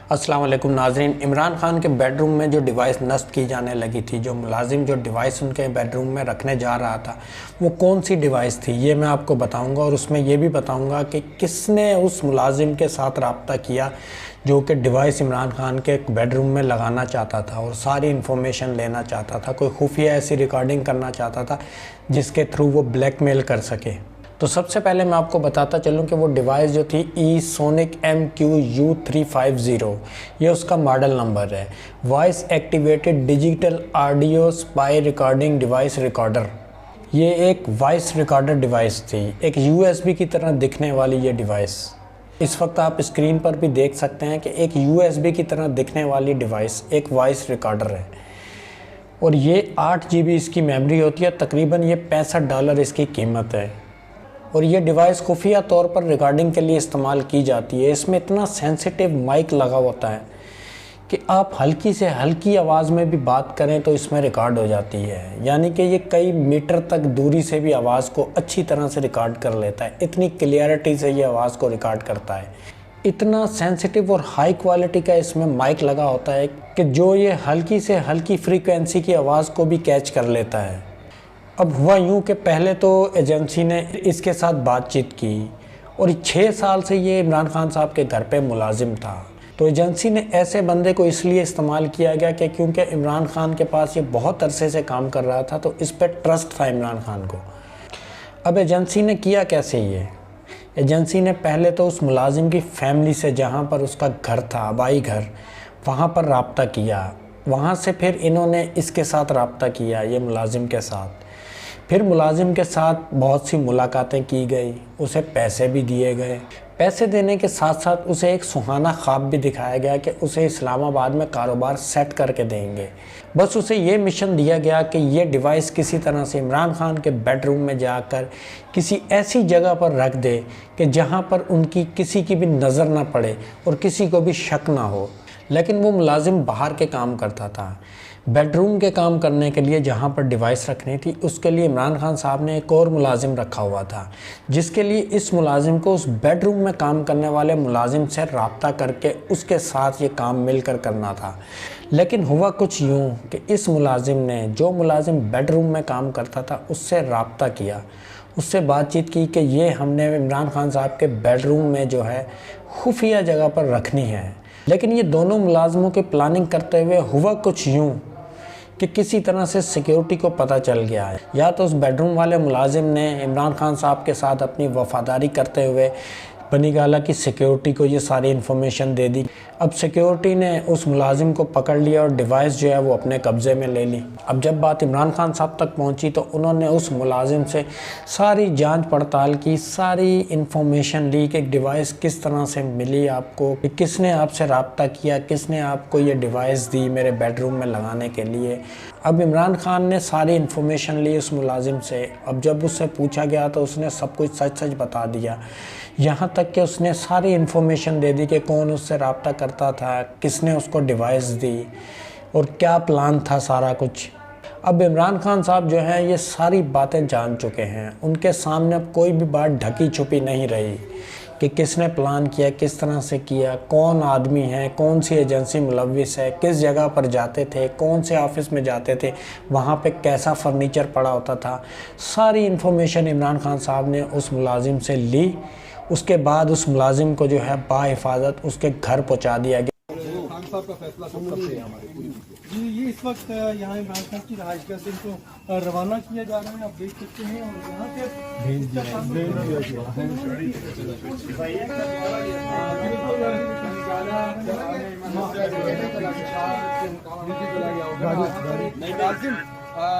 अस्सलाम वालेकुम नाज़रीन। इमरान खान के बेडरूम में जो डिवाइस नस्ब की जाने लगी थी, जो मुलाजिम जो डिवाइस उनके बेडरूम में रखने जा रहा था, वो कौन सी डिवाइस थी ये मैं आपको बताऊंगा। और उसमें ये भी बताऊंगा कि किसने उस मुलाजिम के साथ रब्ता किया जो कि डिवाइस इमरान खान के बेडरूम में लगाना चाहता था और सारी इन्फॉर्मेशन लेना चाहता था। कोई खुफिया ऐसी रिकॉर्डिंग करना चाहता था जिसके थ्रू वो ब्लैकमेल कर सके। तो सबसे पहले मैं आपको बताता चलूं कि वो डिवाइस जो थी ईसोनिक MQU350, ये उसका मॉडल नंबर है। Voice activated digital audio spy recording device recorder. ये एक वॉइस रिकॉर्डर डिवाइस थी, एक USB की तरह दिखने वाली ये डिवाइस। इस वक्त आप स्क्रीन पर भी देख सकते हैं कि एक USB की तरह दिखने वाली डिवाइस एक वॉइस रिकॉर्डर है और ये 8 GB इसकी मेमोरी होती है। तकरीबन ये $65 इसकी कीमत है और ये डिवाइस खुफिया तौर पर रिकॉर्डिंग के लिए इस्तेमाल की जाती है। इसमें इतना सेंसिटिव माइक लगा होता है कि आप हल्की से हल्की आवाज़ में भी बात करें तो इसमें रिकॉर्ड हो जाती है, यानी कि ये कई मीटर तक दूरी से भी आवाज़ को अच्छी तरह से रिकॉर्ड कर लेता है। इतनी क्लियरिटी से ये आवाज़ को रिकॉर्ड करता है। इतना सेंसिटिव और हाई क्वालिटी का इसमें माइक लगा होता है कि जो ये हल्की से हल्की फ्रीक्वेंसी की आवाज़ को भी कैच कर लेता है। अब हुआ यूँ कि पहले तो एजेंसी ने इसके साथ बातचीत की और 6 साल से ये इमरान खान साहब के घर पे मुलाजिम था। तो एजेंसी ने ऐसे बंदे को इसलिए इस्तेमाल किया गया कि क्योंकि इमरान खान के पास ये बहुत अरसे से काम कर रहा था, तो इस पर ट्रस्ट था इमरान खान को। अब एजेंसी ने किया कैसे ये? एजेंसी ने पहले तो उस मुलाजिम की फैमिली से, जहाँ पर उसका घर था, आबाई घर, वहाँ पर रब्ता किया। वहाँ से फिर इन्होंने इसके साथ रब्ता किया, ये मुलाजिम के साथ। फिर मुलाजिम के साथ बहुत सी मुलाकातें की गई, उसे पैसे भी दिए गए। पैसे देने के साथ साथ उसे एक सुहाना ख्वाब भी दिखाया गया कि उसे इस्लामाबाद में कारोबार सेट करके देंगे। बस उसे ये मिशन दिया गया कि ये डिवाइस किसी तरह से इमरान खान के बेडरूम में जाकर किसी ऐसी जगह पर रख दे कि जहाँ पर उनकी किसी की भी नज़र ना पड़े और किसी को भी शक ना हो। लेकिन वो मुलाजिम बाहर के काम करता था। बेडरूम के काम करने के लिए जहाँ पर डिवाइस रखनी थी, उसके लिए इमरान खान साहब ने एक और मुलाजिम रखा हुआ था, जिसके लिए इस मुलाजिम को उस बेडरूम में काम करने वाले मुलाजिम से रब्ता करके उसके साथ ये काम मिलकर करना था। लेकिन हुआ कुछ यूँ कि इस मुलाजिम ने, जो मुलाजिम बेडरूम में काम करता था, उससे रब्ता किया, उससे बातचीत की कि ये हमने इमरान खान साहब के बेडरूम में जो है खुफिया जगह पर रखनी है। लेकिन ये दोनों मुलाजिमों की प्लानिंग करते हुए हुआ कुछ यूँ कि किसी तरह से सिक्योरिटी को पता चल गया है। या तो उस बेडरूम वाले मुलाजिम ने इमरान खान साहब के साथ अपनी वफादारी करते हुए बनी गाला की सिक्योरिटी को ये सारी इन्फॉर्मेशन दे दी। अब सिक्योरिटी ने उस मुलाजिम को पकड़ लिया और डिवाइस जो है वो अपने कब्ज़े में ले ली। अब जब बात इमरान खान साहब तक पहुंची तो उन्होंने उस मुलाजिम से सारी जांच पड़ताल की, सारी इन्फॉर्मेशन ली कि डिवाइस किस तरह से मिली आपको, कि किसने आपसे रब्ता किया, किसने आपको ये डिवाइस दी मेरे बेडरूम में लगाने के लिए। अब इमरान खान ने सारी इन्फॉर्मेशन ली उस मुलाजिम से। अब जब उससे पूछा गया तो उसने सब कुछ सच सच बता दिया, यहाँ तक कि उसने सारी इन्फॉर्मेशन दे दी कि कौन उससे रब्ता करता था, किसने उसको डिवाइस दी और क्या प्लान था, सारा कुछ। अब इमरान खान साहब जो हैं ये सारी बातें जान चुके हैं। उनके सामने अब कोई भी बात ढकी छुपी नहीं रही कि किसने प्लान किया, किस तरह से किया, कौन आदमी है, कौन सी एजेंसी मुलविस है, किस जगह पर जाते थे, कौन से ऑफिस में जाते थे, वहाँ पे कैसा फर्नीचर पड़ा होता था। सारी इन्फॉर्मेशन इमरान खान साहब ने उस मुलाजिम से ली। उसके बाद उस मुलाजिम को जो है बाहिफाजत उसके घर पहुँचा दिया गया। खान साहब का फैसला सबसे है हमारे पूरी जी। ये इस वक्त यहाँ इमरान खान की रहायशगाह से इनको रवाना किया जा रहा है, आप देख सकते हैं। और यहाँ से भेज दिया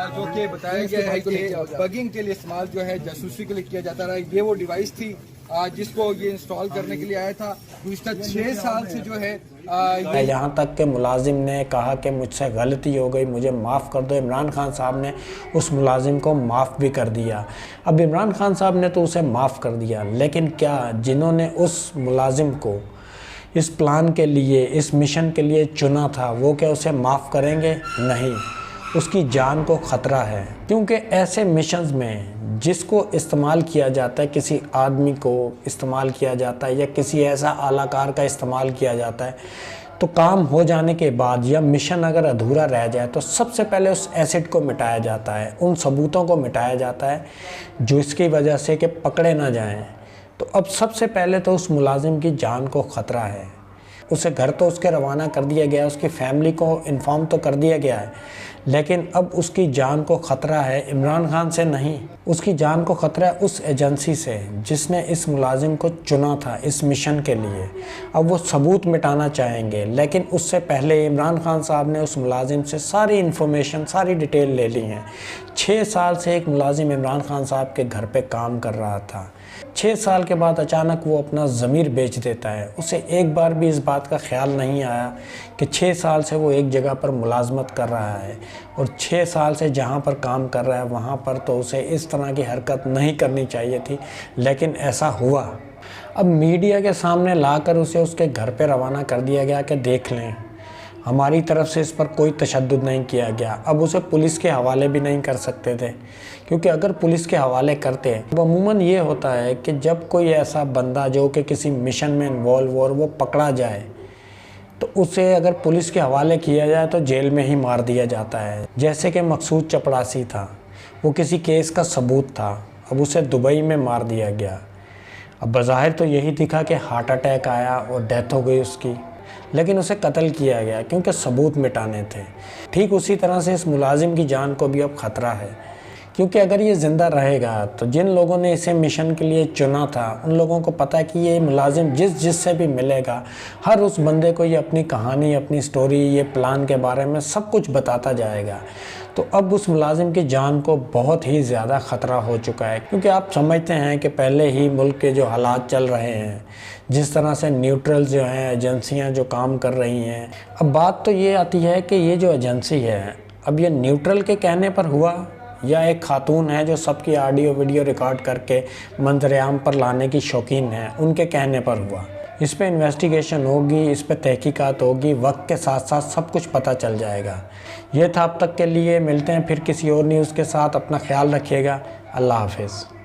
जो कि बताया गया है कि बगिंग के लिए इस्तेमाल जो है, जासूसी के लिए किया जाता रहा। ये वो डिवाइस थी जिसको ये इंस्टॉल करने के लिए आया था। पिछले 6 साल से जो है यहाँ तक के मुलाजिम ने कहा कि मुझसे गलती हो गई, मुझे माफ़ कर दो। इमरान खान साहब ने उस मुलाजिम को माफ़ भी कर दिया। अब इमरान खान साहब ने तो उसे माफ़ कर दिया, लेकिन क्या जिन्होंने उस मुलाजिम को इस प्लान के लिए, इस मिशन के लिए चुना था, वो क्या उसे माफ़ करेंगे? नहीं, उसकी जान को ख़तरा है। क्योंकि ऐसे मिशंस में जिसको इस्तेमाल किया जाता है, किसी आदमी को इस्तेमाल किया जाता है या किसी ऐसा आलाकार का इस्तेमाल किया जाता है तो काम हो जाने के बाद या मिशन अगर अधूरा रह जाए तो सबसे पहले उस एसिड को मिटाया जाता है, उन सबूतों को मिटाया जाता है जो इसकी वजह से कि पकड़े ना जाएं। तो अब सबसे पहले तो उस मुलाजिम की जान को ख़तरा है। उसे घर तो उसके रवाना कर दिया गया है, उसकी फैमिली को इन्फॉर्म तो कर दिया गया है, लेकिन अब उसकी जान को ख़तरा है इमरान खान से नहीं, उसकी जान को ख़तरा है उस एजेंसी से जिसने इस मुलाजिम को चुना था इस मिशन के लिए। अब वो सबूत मिटाना चाहेंगे, लेकिन उससे पहले इमरान खान साहब ने उस मुलाजिम से सारी इन्फॉर्मेशन, सारी डिटेल ले ली हैं। 6 साल से एक मुलाजिम इमरान खान साहब के घर पे काम कर रहा था। 6 साल के बाद अचानक वो अपना ज़मीर बेच देता है। उसे एक बार भी इस बात का ख्याल नहीं आया कि 6 साल से वो एक जगह पर मुलाजमत कर रहा है और 6 साल से जहाँ पर काम कर रहा है वहाँ पर तो उसे इस तरह की हरकत नहीं करनी चाहिए थी, लेकिन ऐसा हुआ। अब मीडिया के सामने लाकर उसे उसके घर पे रवाना कर दिया गया कि देख लें, हमारी तरफ से इस पर कोई तशद्दुद नहीं किया गया। अब उसे पुलिस के हवाले भी नहीं कर सकते थे, क्योंकि अगर पुलिस के हवाले करते तो अमूमन ये होता है कि जब कोई ऐसा बंदा जो कि किसी मिशन में इन्वॉल्व और वो पकड़ा जाए तो उसे अगर पुलिस के हवाले किया जाए तो जेल में ही मार दिया जाता है। जैसे कि मकसूद चपड़ासी था, वो किसी केस का सबूत था, अब उसे दुबई में मार दिया गया। अब बज़ाहिर तो यही दिखा कि हार्ट अटैक आया और डेथ हो गई उसकी, लेकिन उसे कत्ल किया गया क्योंकि सबूत मिटाने थे। ठीक उसी तरह से इस मुलाजिम की जान को भी अब ख़तरा है, क्योंकि अगर ये ज़िंदा रहेगा तो जिन लोगों ने इसे मिशन के लिए चुना था उन लोगों को पता है कि ये मुलाजिम जिससे भी मिलेगा हर उस बंदे को ये अपनी कहानी, अपनी स्टोरी, ये प्लान के बारे में सब कुछ बताता जाएगा। तो अब उस मुलाजिम की जान को बहुत ही ज़्यादा ख़तरा हो चुका है, क्योंकि आप समझते हैं कि पहले ही मुल्क के जो हालात चल रहे हैं, जिस तरह से न्यूट्रल जो हैं एजेंसियां जो काम कर रही हैं। अब बात तो ये आती है कि ये जो एजेंसी है, अब ये न्यूट्रल के कहने पर हुआ या एक खातून है जो सबकी ऑडियो वीडियो रिकॉर्ड करके मंजरेआम पर लाने की शौकीन है, उनके कहने पर हुआ। इस पे इन्वेस्टिगेशन होगी, इस पे तहकीकात होगी, वक्त के साथ साथ सब कुछ पता चल जाएगा। ये था अब तक के लिए, मिलते हैं फिर किसी और न्यूज़ के साथ। अपना ख्याल रखिएगा। अल्लाह हाफिज़।